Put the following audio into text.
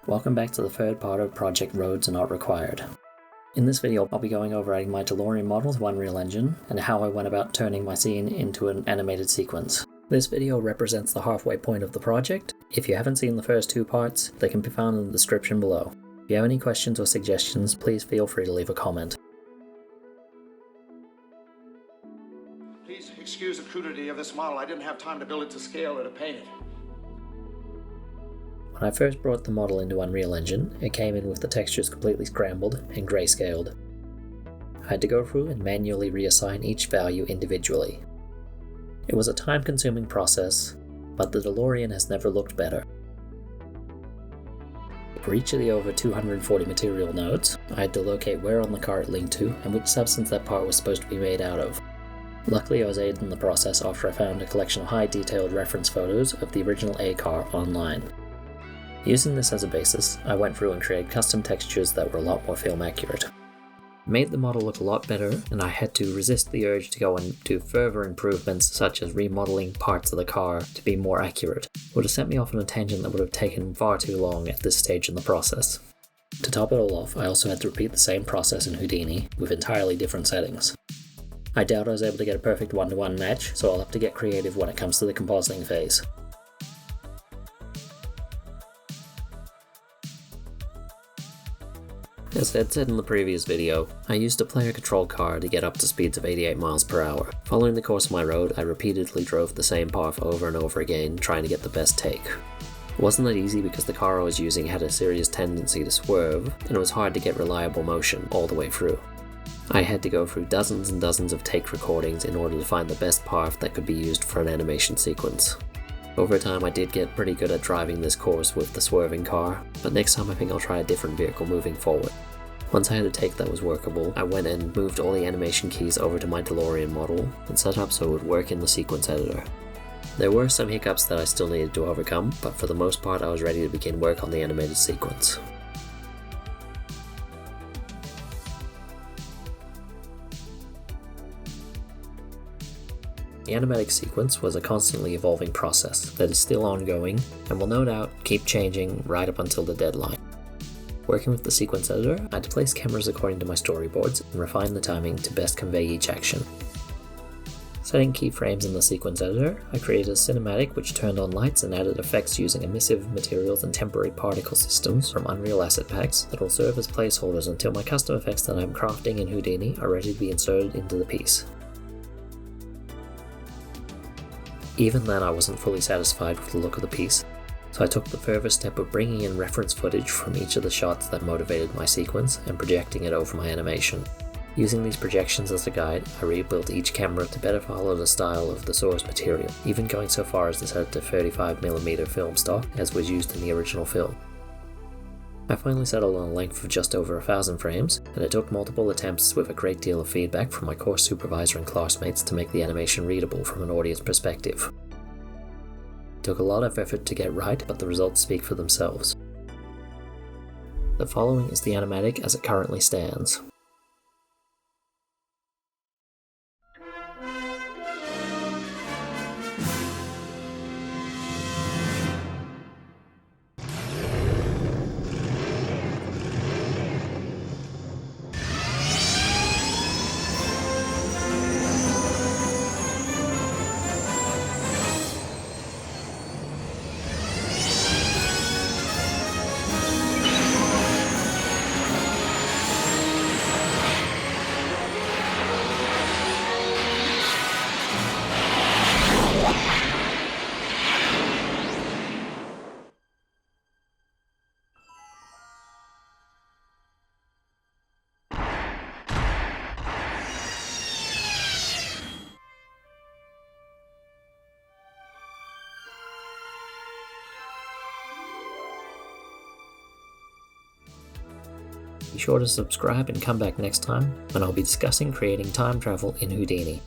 Welcome back to the third part of Project Roads Are Not Required. In this video, I'll be going over adding my DeLorean model to Unreal Engine and how I went about turning my scene into an animated sequence. This video represents the halfway point of the project. If you haven't seen the first two parts, they can be found in the description below. If you have any questions or suggestions, please feel free to leave a comment. Please excuse the crudity of this model. I didn't have time to build it to scale or to paint it. When I first brought the model into Unreal Engine, it came in with the textures completely scrambled and grayscaled. I had to go through and manually reassign each value individually. It was a time-consuming process, but the DeLorean has never looked better. For each of the over 240 material nodes, I had to locate where on the car it linked to and which substance that part was supposed to be made out of. Luckily, I was aided in the process after I found a collection of high-detailed reference photos of the original A car online. Using this as a basis, I went through and created custom textures that were a lot more film accurate. It made the model look a lot better, and I had to resist the urge to go and do further improvements such as remodeling parts of the car to be more accurate. It would have sent me off on a tangent that would have taken far too long at this stage in the process. To top it all off, I also had to repeat the same process in Houdini with entirely different settings. I doubt I was able to get a perfect one-to-one match, so I'll have to get creative when it comes to the compositing phase. As I had said in the previous video, I used a player-controlled car to get up to speeds of 88 miles per hour. Following the course of my road, I repeatedly drove the same path over and over again, trying to get the best take. It wasn't that easy because the car I was using had a serious tendency to swerve, and it was hard to get reliable motion all the way through. I had to go through dozens and dozens of take recordings in order to find the best path that could be used for an animation sequence. Over time I did get pretty good at driving this course with the swerving car, but next time I think I'll try a different vehicle moving forward. Once I had a take that was workable, I went and moved all the animation keys over to my DeLorean model and set up so it would work in the sequence editor. There were some hiccups that I still needed to overcome, but for the most part I was ready to begin work on the animated sequence. The animatic sequence was a constantly evolving process that is still ongoing and will no doubt keep changing right up until the deadline. Working with the sequence editor, I had to place cameras according to my storyboards and refine the timing to best convey each action. Setting keyframes in the sequence editor, I created a cinematic which turned on lights and added effects using emissive materials and temporary particle systems from Unreal asset packs that will serve as placeholders until my custom effects that I'm crafting in Houdini are ready to be inserted into the piece. Even then I wasn't fully satisfied with the look of the piece, so I took the further step of bringing in reference footage from each of the shots that motivated my sequence and projecting it over my animation. Using these projections as a guide, I rebuilt each camera to better follow the style of the source material, even going so far as to set it to 35mm film stock as was used in the original film. I finally settled on a length of just over 1,000 frames, and it took multiple attempts with a great deal of feedback from my course supervisor and classmates to make the animation readable from an audience perspective. It took a lot of effort to get right, but the results speak for themselves. The following is the animatic as it currently stands. Be sure to subscribe and come back next time when I'll be discussing creating time travel in Houdini.